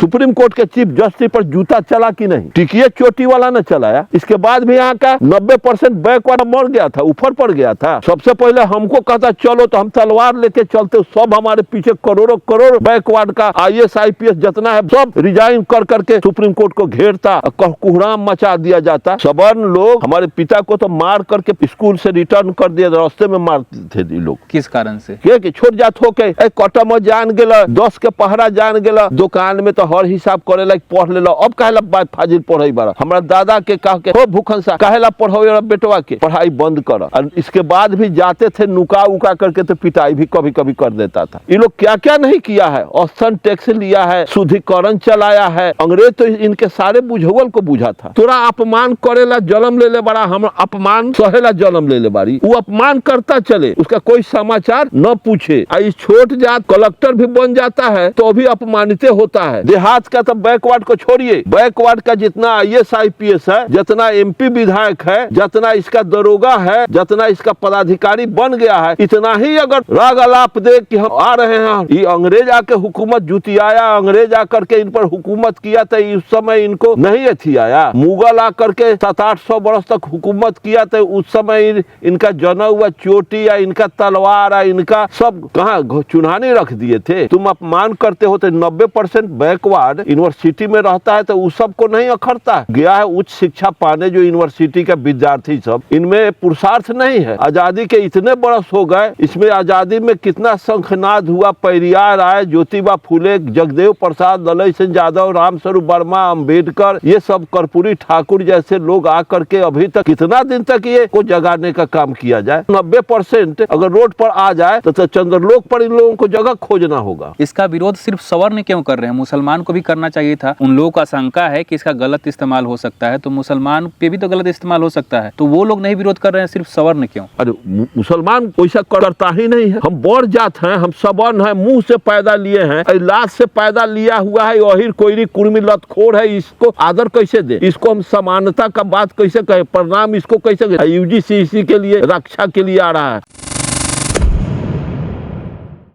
Supreme court के chief justice पर जूता चला कि नहीं? टिकिए चोटी वाला न चलाया। इसके बाद भी यहाँ का 90% बैकवर्ड मर गया था, ऊपर पड़ गया था। सबसे पहले हमको कहता चलो तो हम तलवार लेके चलते, सब हमारे पीछे करोड़ों करोड़ बैकवर्ड का IAS IPS जितना है सब रिजाइन कर करके सुप्रीम कोर्ट को घेरता, कुहराम मचा दिया जाता। सवर्ण लोग हमारे पिता को तो मार करके स्कूल से रिटर्न कर दिया, रास्ते में मारते थे लोग। किस कारण से? कि छोट जात होके कटम जान गेला, 10 के पहरा जान गेला, दुकान में तो हर हिसाब करे लायक पढ़ लेला, अब काहेला बात फाजिल पढ़ाई बारा। हमारा दादा के कह के हो भूखनसा काहेला पढ़ाओ बेटवा के, पढ़ाई बंद कर। और इसके बाद भी जाते थे नुका उका करके तो पिटाई भी कभी कभी कर देता था। ये लोग क्या क्या नहीं किया है, औसतन टैक्स लिया है, शुद्धिकरण चलाया है। अंग्रेज तो इनके सारे बुझवल को बुझा था। तोरा अपमान करेला जन्म ले ले बड़ा, हम अपमान सहेला जन्म ले ले बारी। वो अपमान करता चले, उसका कोई समाचार न पूछे। इस छोट जात कलेक्टर भी बन जाता है तो भी अपमानित होता है। देहात का तो बैकवर्ड को छोड़िए, बैकवर्ड का जितना IAS IPS है, जितना MP विधायक है, जितना इसका दरोगा है, जितना इसका पदाधिकारी बन गया है, इतना ही अगर राग अलाप दे कि हम आ रहे हैं, ये अंग्रेज आके हुकूमत जुतियाया, अंग्रेज आकर के इन पर हुकूमत किया था, उस समय इनको नहीं अथी आया। मुगल आकर के 700-800 बरस तक हुकूमत किया था, उस समय इनका जना हुआ चोटी या इनका तलवार या इनका सब कहाँ चुनाने रख दिए थे। तुम अपमान करते हो तो 90% बैकवर्ड यूनिवर्सिटी में रहता है तो उस सब को नहीं अखरता गया है। उच्च शिक्षा पाने जो यूनिवर्सिटी का विद्यार्थी सब, इनमें पुरुषार्थ नहीं है। आजादी के इतने बरस हो गए, इसमें आजादी में कितना शंखनाद हुआ, पेरियार आए, ज्योतिबा फुले, जगदेव प्रसाद, दलई सिंह यादव, रामस्वरूप वर्मा, अम्बेडकर, ये सब कर्पूरी ठाकुर जैसे लोग आकर के अभी तक कितना दिन तक ये को जगाने का काम किया जाए। 90% अगर रोड पर आ जाए तो चंद्रलोक पर इन लोगों को जगह खोजना होगा। इसका विरोध सिर्फ सवर्ण क्यों कर रहे हैं? मुसलमान को भी करना चाहिए था। उन लोगों का आशंका है कि इसका गलत इस्तेमाल हो सकता है, तो मुसलमान पे भी तो गलत इस्तेमाल हो सकता है, तो वो लोग नहीं विरोध कर रहे हैं, सिर्फ सवर्ण क्यों? अरे मुसलमान वैसा करता ही नहीं है। हम बड़ जात हैं, हम सवर्ण हैं, मुंह से पैदा लिए हैं, लाश से पैदा लिया हुआ है, ओहिर कोईरी कुर्मी लतखोर है, इसको आदर कैसे दे? इसको हम समानता का बात कैसे कहे, प्रणाम इसको कैसे कहे? UGC के लिए रक्षा के लिए आ रहा है।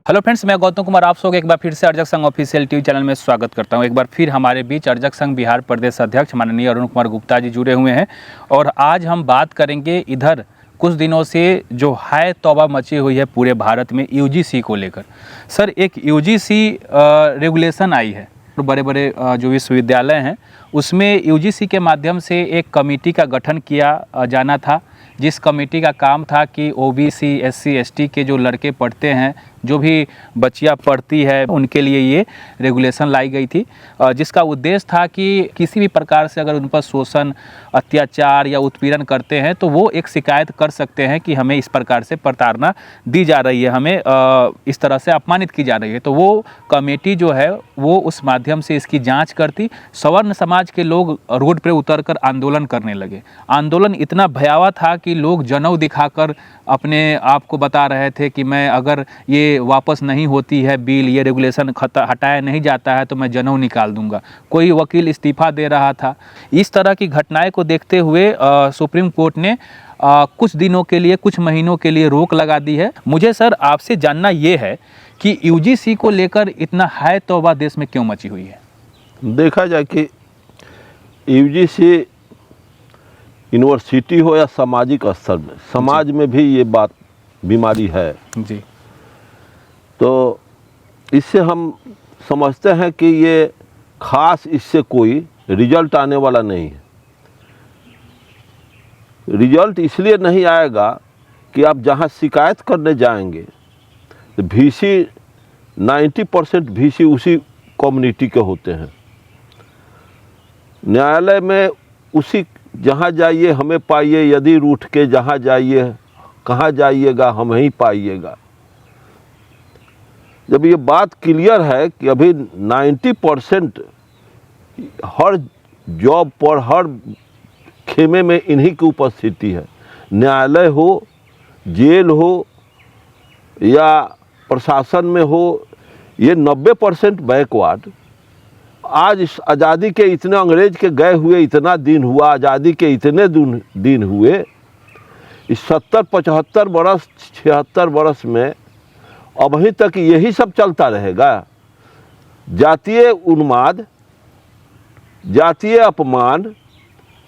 हेलो फ्रेंड्स, मैं गौतम कुमार आप सबको एक बार फिर से अर्जक संघ ऑफिशियल टीवी चैनल में स्वागत करता हूं। एक बार फिर हमारे बीच अर्जक संघ बिहार प्रदेश अध्यक्ष माननीय अरुण कुमार गुप्ता जी जुड़े हुए हैं और आज हम बात करेंगे इधर कुछ दिनों से जो हाय तौबा मची हुई है पूरे भारत में UGC को लेकर। सर, एक UGC रेगुलेशन आई है, बड़े बड़े जो विश्वविद्यालय हैं उसमें UGC के माध्यम से एक कमेटी का गठन किया जाना था, जिस कमेटी का काम था कि OBC SC ST के जो लड़के पढ़ते हैं, जो भी बच्चियाँ पढ़ती है, उनके लिए ये रेगुलेशन लाई गई थी, जिसका उद्देश्य था कि किसी भी प्रकार से अगर उन पर शोषण, अत्याचार या उत्पीड़न करते हैं तो वो एक शिकायत कर सकते हैं कि हमें इस प्रकार से प्रताड़ना दी जा रही है, हमें इस तरह से अपमानित की जा रही है। तो वो कमेटी जो है वो उस माध्यम से इसकी जांच करती। सवर्ण समाज के लोग रोड पर उतरकर आंदोलन करने लगे। आंदोलन इतना भयावह था कि लोग जनेऊ दिखाकर अपने आप को बता रहे थे कि मैं अगर ये वापस नहीं होती है बिल, ये रेगुलेशन हटाया नहीं जाता है तो मैं जनेऊ निकाल दूंगा। कोई वकील इस्तीफा दे रहा था। इस तरह की घटनाएं को देखते हुए सुप्रीम कोर्ट ने कुछ दिनों के लिए, कुछ महीनों के लिए रोक लगा दी है। मुझे सर आपसे जानना ये है कि UGC को लेकर इतना हाय तौबा देश में क्यों मची हुई है? देखा जाए कि UGC यूनिवर्सिटी हो या सामाजिक स्तर में, समाज में भी ये बात बीमारी है जी। तो इससे हम समझते हैं कि ये खास इससे कोई रिजल्ट आने वाला नहीं है। रिजल्ट इसलिए नहीं आएगा कि आप जहाँ शिकायत करने जाएंगे तो VC 90% VC उसी कम्युनिटी के होते हैं। न्यायालय में उसी जहाँ जाइए हमें पाइए, यदि रूठ के जहाँ जाइए कहाँ जाइएगा हम ही पाइएगा। जब ये बात क्लियर है कि अभी 90% हर जॉब पर, हर खेमे में इन्हीं की उपस्थिति है, न्यायालय हो, जेल हो या प्रशासन में हो, ये 90% बैकवर्ड। आज इस आज़ादी के इतने, अंग्रेज के गए हुए इतना दिन हुआ, आज़ादी के इतने दिन हुए, इस 70-75 बरस 76 बरस में अभी तक यही सब चलता रहेगा। जातीय उन्माद, जातीय अपमान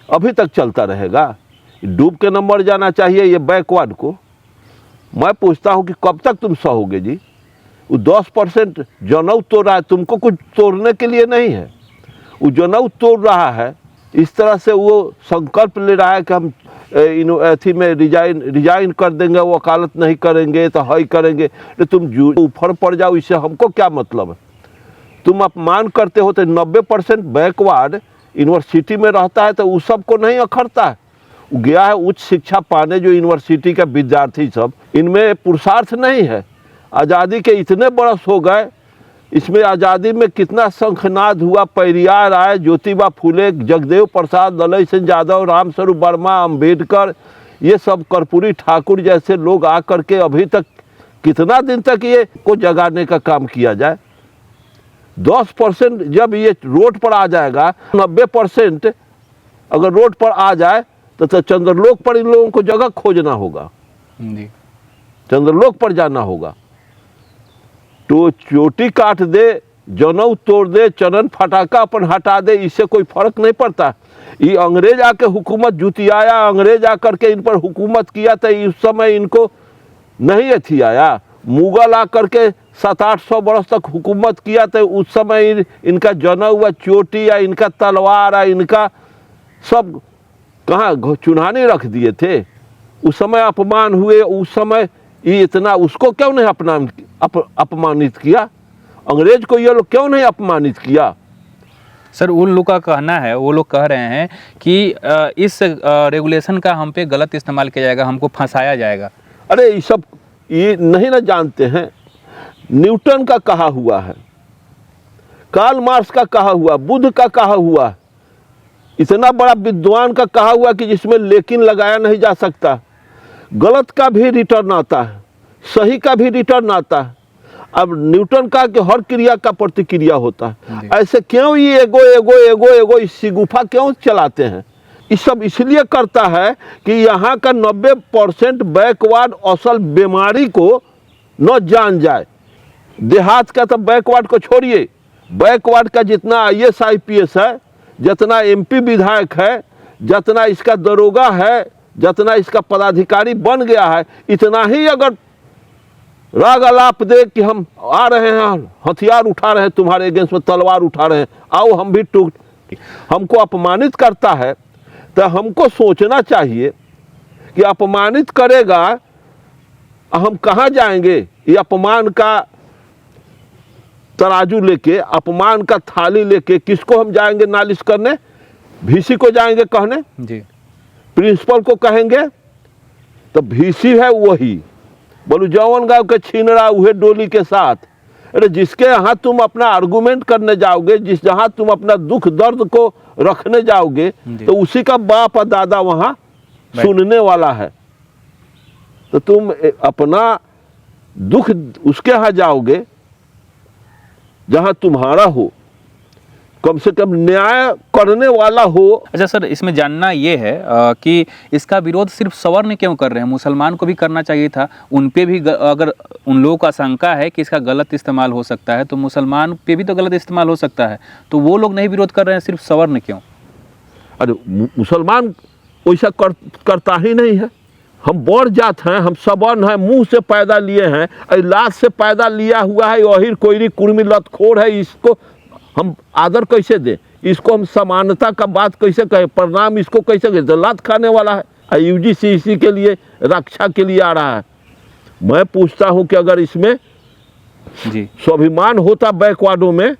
अभी तक चलता रहेगा। डूब के न मर जाना चाहिए ये बैकवर्ड को। मैं पूछता हूँ कि कब तक तुम सहोगे जी? वो 10% जनेऊ तोड़ रहा है, तुमको कुछ तोड़ने के लिए नहीं है, वो जनेऊ तोड़ रहा है। इस तरह से वो संकल्प ले रहा है कि हम यूनिवर्सिटी में रिजाइन कर देंगे, वकालत नहीं करेंगे तो हाई करेंगे। तो तुम ऊपर पड़ जाओ, इससे हमको क्या मतलब है? तुम अपमान करते हो तो 90% बैकवर्ड यूनिवर्सिटी में रहता है तो उस सबको नहीं अखरता है। वो गया है उच्च शिक्षा पाने, जो यूनिवर्सिटी के विद्यार्थी सब, इनमें पुरुषार्थ नहीं है। आज़ादी के इतने बरस हो गए, इसमें आज़ादी में कितना शंखनाद हुआ, पेरियार आए, ज्योतिबा फूले, जगदेव प्रसाद, ललई सिंह यादव, रामस्वरूप वर्मा, अम्बेडकर, ये सब कर्पूरी ठाकुर जैसे लोग आ करके अभी तक कितना दिन तक ये को जगाने का काम किया जाए? 10% जब ये रोड पर आ जाएगा, 90% अगर रोड पर आ जाए तो चंद्रलोक पर इन लोगों को जगह खोजना होगा, चंद्रलोक पर जाना होगा। तो चोटी काट दे, जनेऊ तोड़ दे, चरण फटाका अपन हटा दे, इससे कोई फर्क नहीं पड़ता। ये अंग्रेज आके हुकूमत जुतियाया, अंग्रेज आकर के इन पर हुकूमत किया तो उस समय इनको नहीं अथी आया। मुगल आकर के 700-800 बरस तक हुकूमत किया तो उस समय इनका जनेऊ या चोटी या इनका तलवार या इनका सब कहाँ चुन्हाने रख दिए थे। उस समय अपमान हुए, उस समय ये इतना उसको क्यों नहीं अपमानित किया? अंग्रेज को ये लोग क्यों नहीं अपमानित किया? सर उन लोग का कहना है, वो लोग कह रहे हैं कि इस रेगुलेशन का हम पे गलत इस्तेमाल किया जाएगा, हमको फंसाया जाएगा। अरे ये सब ये नहीं ना जानते हैं। न्यूटन का कहा हुआ है, कार्ल मार्क्स का कहा हुआ, बुद्ध का कहा हुआ, इतना बड़ा विद्वान का कहा हुआ कि जिसमें लेकिन लगाया नहीं जा सकता। गलत का भी रिटर्न आता है, सही का भी रिटर्न आता है। अब न्यूटन का कि हर क्रिया का प्रतिक्रिया होता है। ऐसे क्यों ये एगो एगो एगो एगो इस गुफा क्यों चलाते हैं? इस सब इसलिए करता है कि यहाँ का 90% बैकवर्ड असल बीमारी को न जान जाए। देहात का तो बैकवर्ड को छोड़िए, बैकवर्ड का जितना IAS IPS है, जितना MP विधायक है, जितना इसका दरोगा है, जितना इसका पदाधिकारी बन गया है, इतना ही अगर राग अलाप दे कि हम आ रहे हैं, हथियार उठा रहे हैं, तुम्हारे अगेंस्ट में तलवार उठा रहे हैं, आओ हम भी टूट, हमको अपमानित करता है, तो हमको सोचना चाहिए कि अपमानित करेगा हम कहाँ जाएंगे? ये अपमान का तराजू लेके, अपमान का थाली लेके किसको हम जाएंगे नालिश करने? VC को जाएंगे कहने जी, प्रिंसिपल को कहेंगे तो VC है वही, बोलू जौन गाँव के छीन रहा उहे डोली के साथ। अरे जिसके यहाँ तुम अपना आर्गूमेंट करने जाओगे, जिस जहाँ तुम अपना दुख दर्द को रखने जाओगे, तो उसी का बाप और दादा वहाँ सुनने वाला है। तो तुम अपना दुख उसके यहाँ जाओगे जहाँ तुम्हारा हो, कम से कम न्याय करने वाला हो। अच्छा सर, इसमें जानना ये है कि इसका विरोध सिर्फ सवर्ण क्यों कर रहे हैं? मुसलमान को भी करना चाहिए था। उन पे भी अगर उन लोगों का शंका है कि इसका गलत इस्तेमाल हो सकता है, तो मुसलमान पे भी तो गलत इस्तेमाल हो सकता है, तो वो लोग नहीं विरोध कर रहे हैं, सिर्फ सवर्ण क्यों? अरे मुसलमान वैसा करता ही नहीं है। हम बड़ जात हैं, हम सवर्ण हैं, मुंह से पैदा लिए हैं, लाश से पैदा लिया हुआ है, यही कोयरी कुर्मी लतखोर है, इसको हम आदर कैसे दें? इसको हम समानता का बात कैसे कहें? प्रणाम इसको कैसे कहें? लात खाने वाला है। UGC इसी के लिए रक्षा के लिए आ रहा है। मैं पूछता हूं कि अगर इसमें जी स्वाभिमान होता बैकवर्डों में,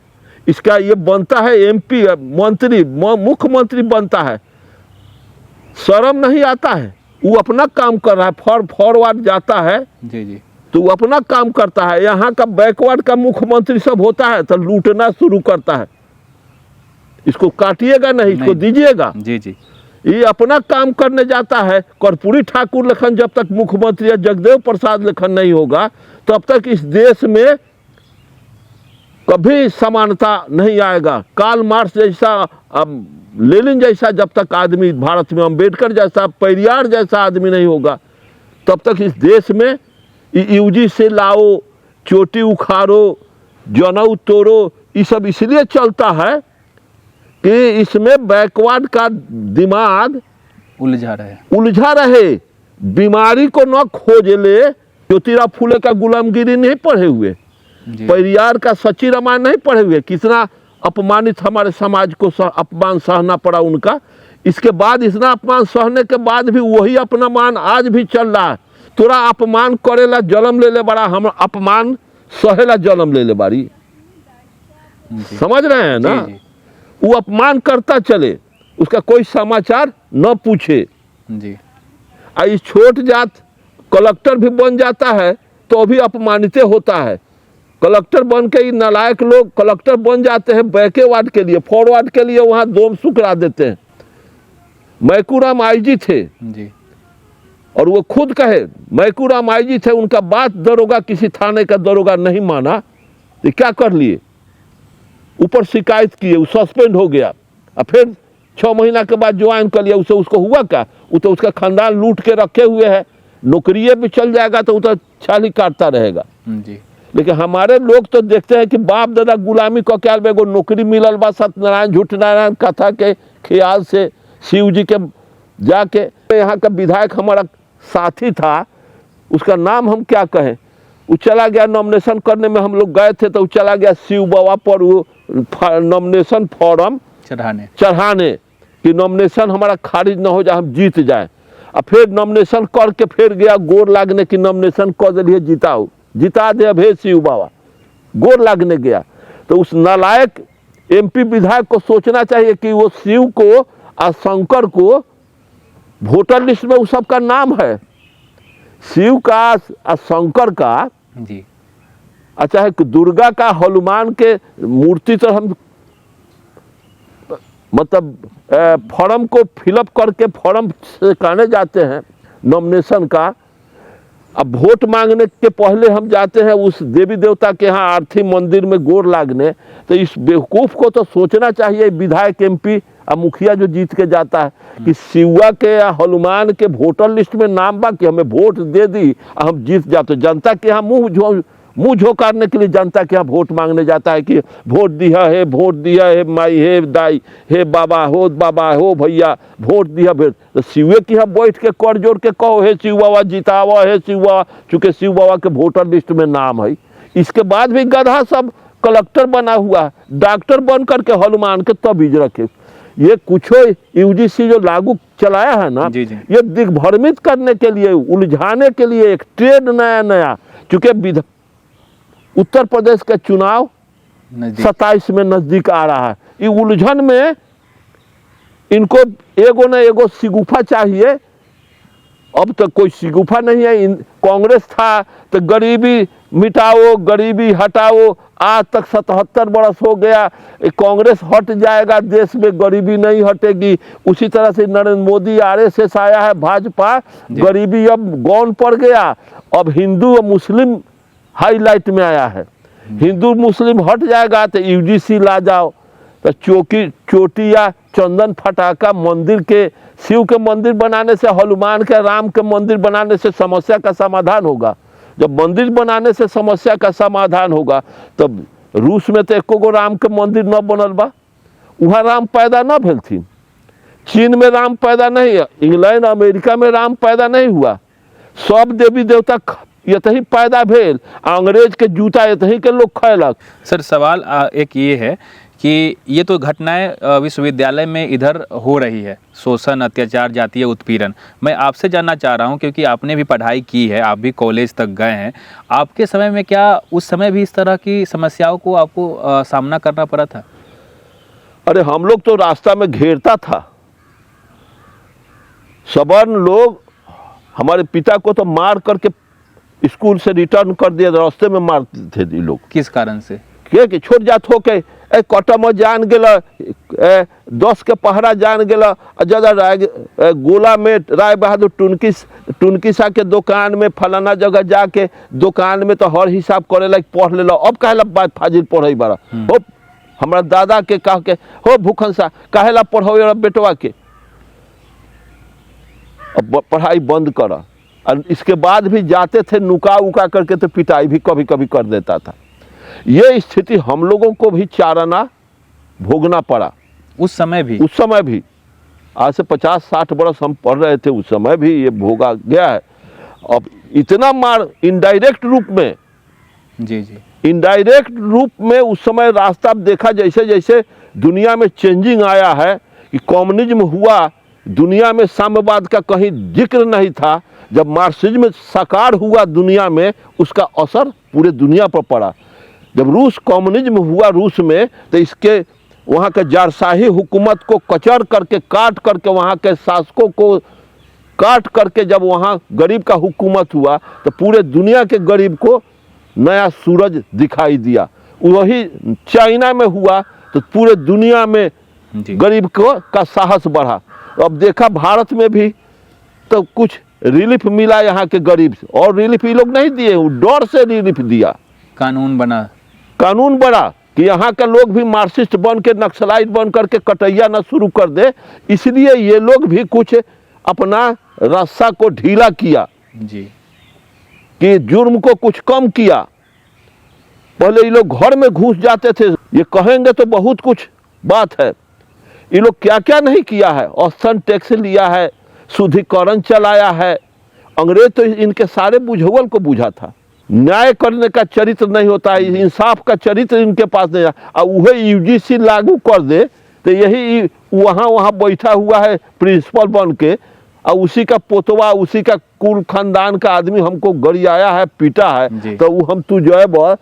इसका ये बनता है MP मंत्री, मुख्यमंत्री बनता है, शर्म नहीं आता है? वो अपना काम कर रहा है, फॉरवर्ड जाता है जी जी, तो वो अपना काम करता है। यहाँ का बैकवर्ड का मुख्यमंत्री सब होता है तो लूटना शुरू करता है। इसको काटिएगा नहीं, इसको दीजिएगा जी जी। ये अपना काम करने जाता है। कर्पूरी ठाकुर लेखन जब तक मुख्यमंत्री या जगदेव प्रसाद लेखन नहीं होगा, तब तक इस देश में कभी समानता नहीं आएगा। कार्ल मार्क्स जैसा, लेनिन जैसा जब तक आदमी भारत में, अम्बेडकर जैसा, पेरियार जैसा आदमी नहीं होगा, तब तक इस देश में UGC से लाओ, चोटी उखाड़ो, जनेऊ तोड़ो, ये सब इसलिए चलता है कि इसमें बैकवर्ड का दिमाग उलझा रहे, बीमारी को न खोज ले। ज्योतिराव फूले का गुलामगिरी नहीं पढ़े हुए, परियार का सच्ची रामायण नहीं पढ़े हुए, कितना अपमानित हमारे समाज को अपमान सहना पड़ा उनका। इसके बाद इतना अपमान सहने के बाद भी वही अपमान आज भी चल रहा है। तोरा अपमान करेला जन्म ले ले बड़ा, हम अपमान सहेला जन्म ले ले बारी। समझ रहे हैं ना? वो अपमान करता चले, उसका कोई समाचार न पूछे जी। इस छोट जात कलेक्टर भी बन जाता है तो भी अपमानित होता है। कलेक्टर बन के नालायक लोग कलेक्टर बन जाते हैं बैकवर्ड के लिए, फॉरवर्ड के लिए वहां दोम सुकरा देते हैं। मैकूराम आईजी थे जी, और वो खुद कहे मैकूराम आईजी थे, उनका बात दरोगा किसी थाने का दरोगा नहीं माना तो क्या कर लिए, ऊपर शिकायत किए, वो सस्पेंड हो गया। और फिर 6 महीना के बाद ज्वाइन कर लिया, उसको हुआ क्या? वो तो उसका खानदान लूट के रखे हुए है, नौकरी पे चल जाएगा तो वो तो छाली काटता रहेगा जी। लेकिन हमारे लोग तो देखते हैं कि बाप दादा गुलामी को क्या बेगो नौकरी मिलल बा, सत्यनारायण झूठ नारायण कथा के ख्याल से शिव जी के जाके। यहाँ का विधायक हमारा साथी था, उसका नाम हम क्या कहें, वो चला गया नॉमिनेशन करने में, हम लोग गए थे तो वो चला गया शिव बाबा पर वो नॉमिनेशन फॉर्म चढ़ाने कि नॉमिनेशन हमारा खारिज ना हो जाए, हम जीत जाए। और फिर नॉमिनेशन करके फिर गया गोर लागने की नॉमिनेशन कर दिए, जिता दे अब हे शिव बाबा, गोर लागने गया। तो उस नालायक एमपी विधायक को सोचना चाहिए कि वो शिव को और शंकर को वोटर लिस्ट में उस सबका नाम है, शिव का और शंकर का जी, अच्छा है कि दुर्गा का हनुमान के मूर्ति तो हम मतलब फॉर्म को फिलअप करके फॉर्म से कहने जाते हैं नॉमिनेशन का। अब वोट मांगने के पहले हम जाते हैं उस देवी देवता के यहाँ आरती मंदिर में गोर लागने। तो इस बेवकूफ़ को तो सोचना चाहिए, विधायक एमपी और मुखिया जो जीत के जाता है, कि शिवा के या हनुमान के वोटर लिस्ट में नाम बा कि हमें वोट दे दी और हम जीत जाते। जनता के यहाँ मुंह झोंकारने के लिए जनता के यहाँ वोट मांगने जाता है कि वोट दिया है, वोट दिया है माई, हे दाई, हे बाबा हो भैया वोट दिया। फिर तो शिवे के यहाँ बैठ के कर जोड़ के कहो हे शिव बाबा जितावा, हे शिव बाबा, चूँकि शिव बाबा के वोटर लिस्ट में नाम है। इसके बाद भी गधा सब कलेक्टर बना हुआ है, डॉक्टर बन करके हनुमान के तबीज रखे। ये कुछ यूजीसी जो लागू चलाया है ना जी। ये दिग्भ्रमित करने के लिए, उलझाने के लिए एक ट्रेड नया, चूँकि उत्तर प्रदेश का चुनाव 27 में नजदीक आ रहा है। ये उलझन में इनको एगो न एगो शिगुफा चाहिए। अब तो कोई शिगुफा नहीं है। कांग्रेस था तो गरीबी मिटाओ, गरीबी हटाओ, आज तक 77 बरस हो गया। कांग्रेस हट जाएगा, देश में गरीबी नहीं हटेगी। उसी तरह से नरेंद्र मोदी आरएसएस आया है, भाजपा, गरीबी अब गौन पड़ गया। अब हिंदू और मुस्लिम हाईलाइट में आया है। हिंदू मुस्लिम हट जाएगा तो यूजीसी ला जाओ, तो चोटी या चंदन फटाका मंदिर के, शिव के मंदिर बनाने से, हनुमान के, राम के मंदिर बनाने से समस्या का समाधान होगा। जब मंदिर बनाने से समस्या का समाधान होगा तब रूस में तो एको गो राम के मंदिर न बनल बा, वहाँ राम पैदा न भेल थी। चीन में राम पैदा नहीं, इंग्लैंड अमेरिका में राम पैदा नहीं हुआ। सब देवी देवता यतही पैदा भेल, अंग्रेज के जूता यतही के लोग खैलक। सर सवाल एक ये है कि ये तो घटनाएं विश्वविद्यालय में इधर हो रही है, शोषण, अत्याचार, जातीय उत्पीड़न। मैं आपसे जानना चाह रहा हूं, क्योंकि आपने भी पढ़ाई की है, आप भी कॉलेज तक गए हैं, आपके समय में क्या उस समय भी इस तरह की समस्याओं को आपको सामना करना पड़ा था? अरे हम लोग तो रास्ता में घेरता था, सवर्ण लोग हमारे पिता को तो मार करके स्कूल से रिटर्न कर दिया, रास्ते में मारते थे ये लोग। किस कारण से? कि छोट जात हो के कटम जान गेला, 10 के पहरा जान गेला, ज्यादा गोला में राय बहादुर टुनकिसा के दुकान में फलाना जगह जाके दुकान में तो हर हिसाब करे लायक पढ़ ले। अब कहेला बात फाजिल पढ़े बारा हो, हमारा दादा के कह के हो भूखनसा कहेला पढ़ो बेटवा के, अब पढ़ाई बंद करा। और इसके बाद भी जाते थे नुका उका करके, तो पिटाई भी कभी कभी कर देता था। ये स्थिति हम लोगों को भी चाराना भोगना पड़ा। उस समय भी आज से 50-60 बरस हम पढ़ रहे थे, उस समय भी ये भोगा गया है। अब इतना मार इनडायरेक्ट रूप में, जी जी, इनडायरेक्ट रूप में उस समय रास्ता देखा, जैसे जैसे दुनिया में चेंजिंग आया है कि कम्युनिज्म हुआ, दुनिया में साम्यवाद का कहीं जिक्र नहीं था। जब मार्क्सिज्म साकार हुआ दुनिया में, उसका असर पूरे दुनिया पर पड़ा। जब रूस कम्युनिज्म हुआ रूस में, तो इसके वहाँ के जारशाही हुकूमत को कचर करके, काट करके, वहाँ के शासकों को काट करके जब वहाँ गरीब का हुकूमत हुआ, तो पूरे दुनिया के गरीब को नया सूरज दिखाई दिया। वही चाइना में हुआ तो पूरे दुनिया में गरीब को का साहस बढ़ा। अब देखा भारत में भी तो कुछ रिलीफ मिला यहाँ के गरीब से, और रिलीफ ये लोग नहीं दिए, वो डर से रिलीफ दिया। कानून बना कि यहाँ के लोग भी मार्क्सिस्ट बन के, नक्सलाइट बन करके कटैया न शुरू कर दे, इसलिए ये लोग भी कुछ अपना रास्ता को ढीला किया जी, कि जुर्म को कुछ कम किया। पहले ये लोग घर में घुस जाते थे, ये कहेंगे तो बहुत कुछ बात है। ये लोग क्या क्या नहीं किया है, औसतन टैक्स लिया है, शुद्धिकरण चलाया है। अंग्रेज तो इनके सारे बुझौल को बुझा था। न्याय करने का चरित्र नहीं होता है, इंसाफ का चरित्र इनके पास नहीं है। और वही यूजीसी लागू कर दे तो यही वहाँ बैठा हुआ है प्रिंसिपल बन के, और उसी का पोतवा, उसी का कुल खानदान का आदमी हमको गरियाया है, पीटा है, तो वो हम तू जो है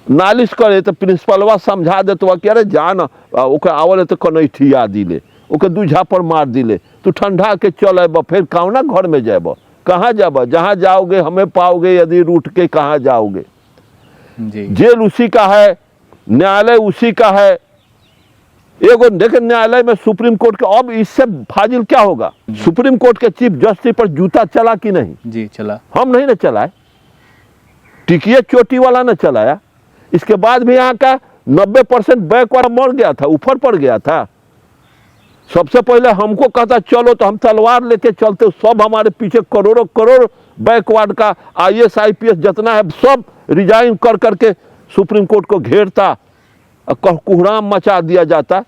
नालिश करे तो प्रिंसिपलवा समझा दे तो क्या रे जान ओके आवल तो कनैठिया दिले, ओके दू झापड़ मार दिले, तू ठंडा के चल अब, फिर कौना घर में जाब, कहाँ जाब, जहाँ जाओगे हमें पाओगे, यदि रूठ के कहाँ जाओगे। जेल उसी का है, न्यायालय उसी का है। एगो देखे न्यायालय में सुप्रीम कोर्ट के, अब इससे फाजिल क्या होगा, सुप्रीम कोर्ट के चीफ जस्टिस पर जूता चला कि नहीं? जी चला। हम नहीं न चलाए, टिकिए चोटी वाला न चलाया। इसके बाद भी यहाँ का 90% बैकवर्ड मर गया था, ऊपर पड़ गया था। सबसे पहले हमको कहता चलो तो हम तलवार लेके चलते, सब हमारे पीछे करोड़ों करोड़ बैकवर्ड का IAS IPS जितना है सब रिजाइन कर करके सुप्रीम कोर्ट को घेरता, कुहराम मचा दिया जाता।